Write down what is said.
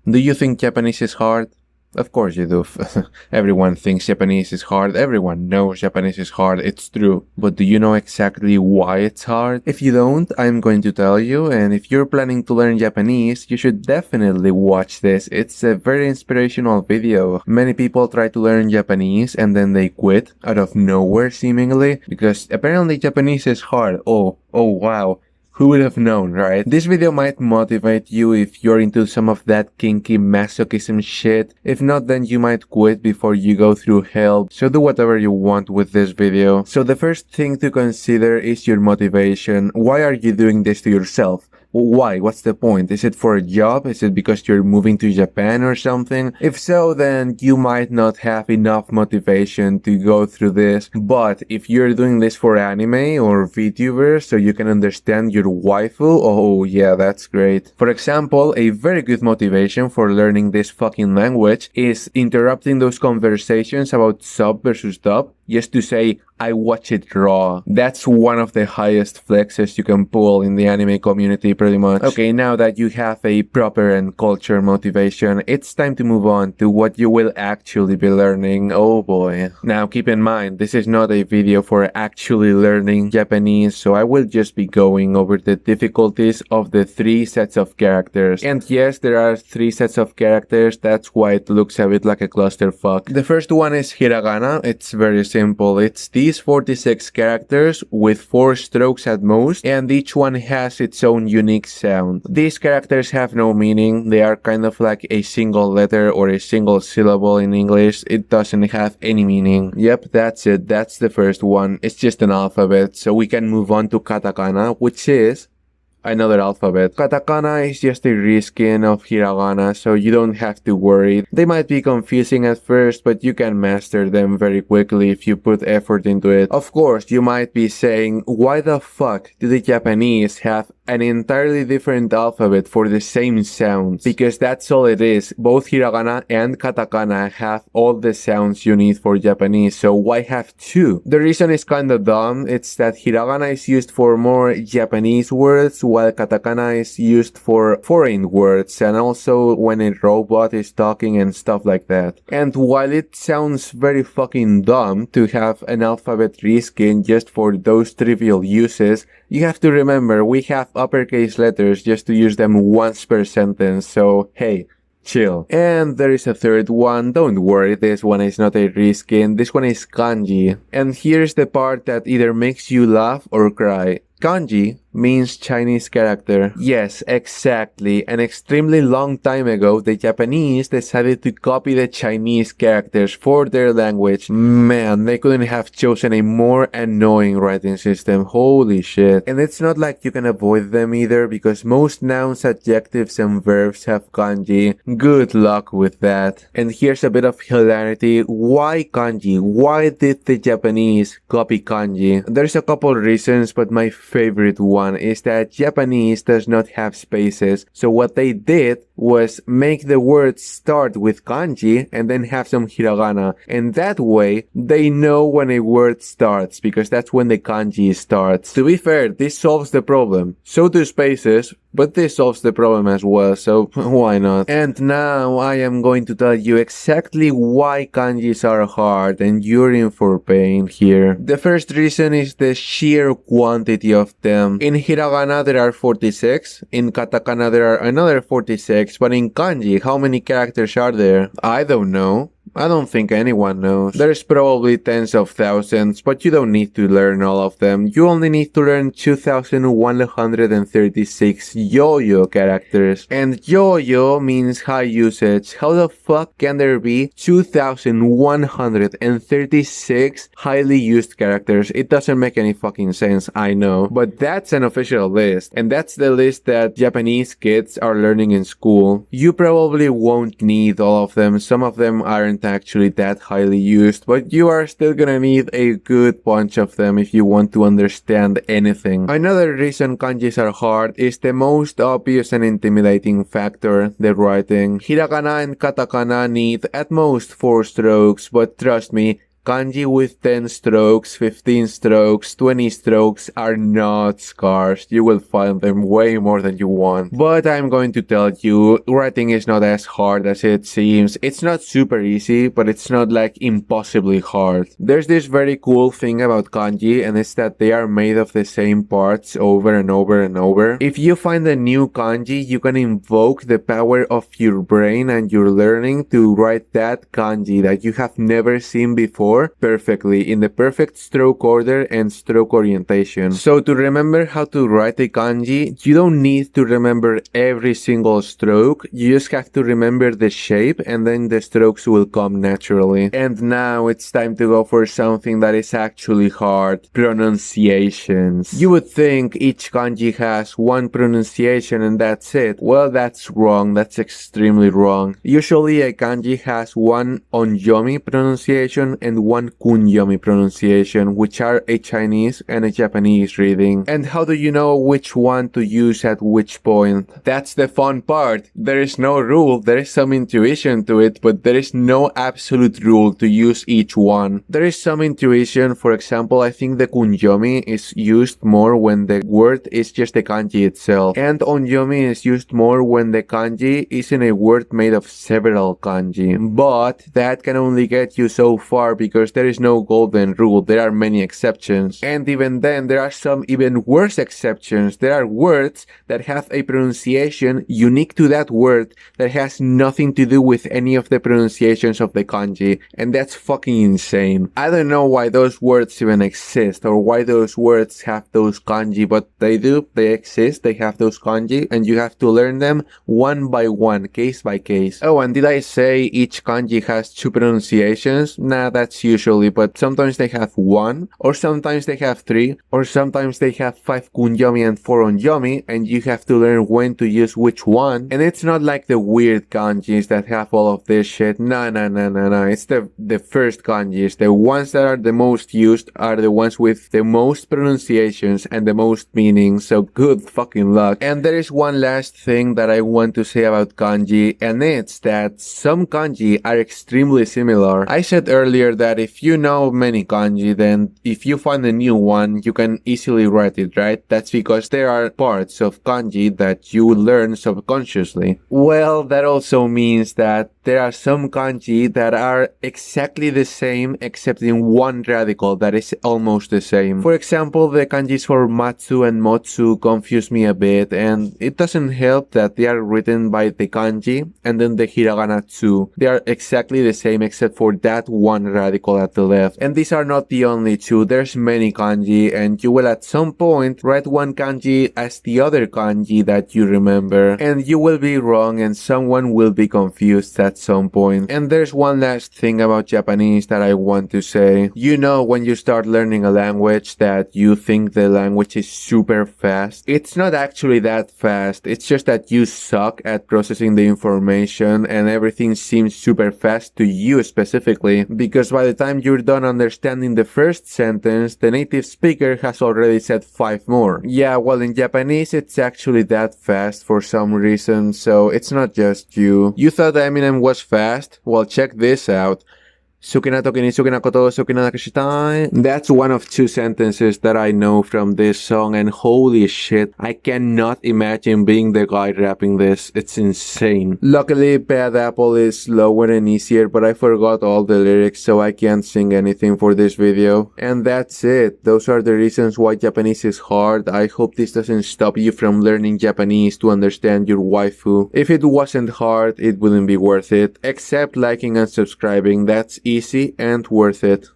Do you think Japanese is hard? Of course you do. Everyone thinks Japanese is hard. Everyone knows Japanese is hard. It's true. But do you know exactly why it's hard? If you don't, I'm going to tell you. And if you're planning to learn Japanese, you should definitely watch this. It's a very inspirational video. Many people try to learn Japanese and then they quit out of nowhere seemingly because apparently Japanese is hard. Oh wow. Who would have known, right? This video might motivate you if you're into some of that kinky masochism shit. If not, then you might quit before you go through hell. So do whatever you want with this video. So the first thing to consider is your motivation. Why are you doing this to yourself? Why? What's the point? Is it for a job? Is it because you're moving to Japan or something? If so, then you might not have enough motivation to go through this. But if you're doing this for anime or VTubers so you can understand your waifu, oh yeah, that's great. For example, a very good motivation for learning this fucking language is interrupting those conversations about sub versus dub just to say, I watch it raw. That's one of the highest flexes you can pull in the anime community pretty much. Okay, now that you have a proper and culture motivation, it's time to move on to what you will actually be learning. Oh boy. Now keep in mind, this is not a video for actually learning Japanese, so I will just be going over the difficulties of the 3 sets of characters. And yes, there are 3 sets of characters, that's why it looks a bit like a clusterfuck. The first one is Hiragana. It's very simple. It's these 46 characters with 4 strokes at most, and each one has its own unique sound. These characters have no meaning. They are kind of like a single letter or a single syllable in English. It doesn't have any meaning. Yep, that's it. That's the first one. It's just an alphabet. So we can move on to Katakana, which is another alphabet. Katakana is just a reskin of Hiragana, so you don't have to worry. They might be confusing at first, but you can master them very quickly if you put effort into it. Of course, you might be saying, why the fuck do the Japanese have an entirely different alphabet for the same sounds? Because that's all it is. Both Hiragana and Katakana have all the sounds you need for Japanese, so why have 2? The reason is kinda dumb. It's that Hiragana is used for more Japanese words, while Katakana is used for foreign words and also when a robot is talking and stuff like that. And while it sounds very fucking dumb to have an alphabet reskin just for those trivial uses, you have to remember we have uppercase letters just to use them once per sentence, so hey, chill. And there is a third one. Don't worry, this one is not a reskin. This one is kanji. And here's the part that either makes you laugh or cry. Kanji means Chinese character. Yes, exactly. An extremely long time ago, the Japanese decided to copy the Chinese characters for their language. Man, they couldn't have chosen a more annoying writing system. Holy shit. And it's not like you can avoid them either, because most nouns, adjectives, and verbs have kanji. Good luck with that. And here's a bit of hilarity. Why kanji? Why did the Japanese copy kanji? There's a couple reasons, but my favorite one is that Japanese does not have spaces, so what they did was make the words start with kanji and then have some hiragana, and that way they know when a word starts because that's when the kanji starts. To be fair, this solves the problem. So do spaces, but this solves the problem as well, so why not? And now I am going to tell you exactly why kanjis are hard, and you're in for pain here. The first reason is the sheer quantity of them. In hiragana there are 46, in katakana there are another 46, but in kanji, how many characters are there? I don't know. I don't think anyone knows. There's probably tens of thousands, but you don't need to learn all of them. You only need to learn 2,136 yo-yo characters. And yo-yo means high usage. How the fuck can there be 2,136 highly used characters? It doesn't make any fucking sense, I know. But that's an official list. And that's the list that Japanese kids are learning in school. You probably won't need all of them. Some of them aren't actually that highly used, but you are still gonna need a good bunch of them if you want to understand anything. Another reason kanjis are hard is the most obvious and intimidating factor, the writing. Hiragana and katakana need at most 4 strokes, but trust me, Kanji with 10 strokes, 15 strokes, 20 strokes are not scarce. You will find them way more than you want. But I'm going to tell you, writing is not as hard as it seems. It's not super easy, but it's not like impossibly hard. There's this very cool thing about kanji, and it's that they are made of the same parts over and over and over. If you find a new kanji, you can invoke the power of your brain and your learning to write that kanji that you have never seen before perfectly in the perfect stroke order and stroke orientation. So to remember how to write a kanji, you don't need to remember every single stroke. You just have to remember the shape, and then the strokes will come naturally. And now it's time to go for something that is actually hard: pronunciations. You would think each kanji has one pronunciation and that's it. Well, that's wrong. That's extremely wrong. Usually a kanji has one onyomi pronunciation and one kunyomi pronunciation, which are a Chinese and a Japanese reading. And how do you know which one to use at which point? That's the fun part. There is no rule. There is some intuition to it, but there is no absolute rule to use each one. There is some intuition. For example, I think the kunyomi is used more when the word is just the kanji itself, and onyomi is used more when the kanji is in a word made of several kanji. But that can only get you so far because there is no golden rule. There are many exceptions, and even then there are some even worse exceptions. There are words that have a pronunciation unique to that word that has nothing to do with any of the pronunciations of the kanji, and that's fucking insane. I don't know why those words even exist or why those words have those kanji, but they do. They exist. They have those kanji, and you have to learn them one by one, case by case. Oh, and did I say each kanji has two pronunciations? Nah, that's usually, but sometimes they have one, or sometimes they have three, or sometimes they have 5 kunyomi and 4 onyomi, and you have to learn when to use which one. And it's not like the weird kanjis that have all of this shit. No. It's the first kanjis. The ones that are the most used are the ones with the most pronunciations and the most meaning, so good fucking luck. And there is one last thing that I want to say about kanji, and it's that some kanji are extremely similar. I said earlier that if you know many kanji, then if you find a new one, you can easily write it, right? That's because there are parts of kanji that you learn subconsciously. Well, that also means that there are some kanji that are exactly the same except in one radical that is almost the same. For example, the kanjis for matsu and motsu confuse me a bit, and it doesn't help that they are written by the kanji and then the hiragana too. They are exactly the same except for that one radical at the left. And these are not the only two. There's many kanji, and you will at some point write one kanji as the other kanji that you remember, and you will be wrong and someone will be confused at some point. And there's one last thing about Japanese that I want to say. You know, when you start learning a language that you think the language is super fast. It's not actually that fast. It's just that you suck at processing the information and everything seems super fast to you specifically, because by the time you're done understanding the first sentence, the native speaker has already said 5 more. Yeah, well, in Japanese it's actually that fast for some reason, so it's not just you. You thought Eminem was fast? Well, check this out. That's one of 2 sentences that I know from this song, and holy shit, I cannot imagine being the guy rapping this. It's insane. Luckily, Bad Apple is slower and easier, but I forgot all the lyrics, so I can't sing anything for this video. And that's it. Those are the reasons why Japanese is hard. I hope this doesn't stop you from learning Japanese to understand your waifu. If it wasn't hard, it wouldn't be worth it. Except liking and subscribing. That's easy and worth it.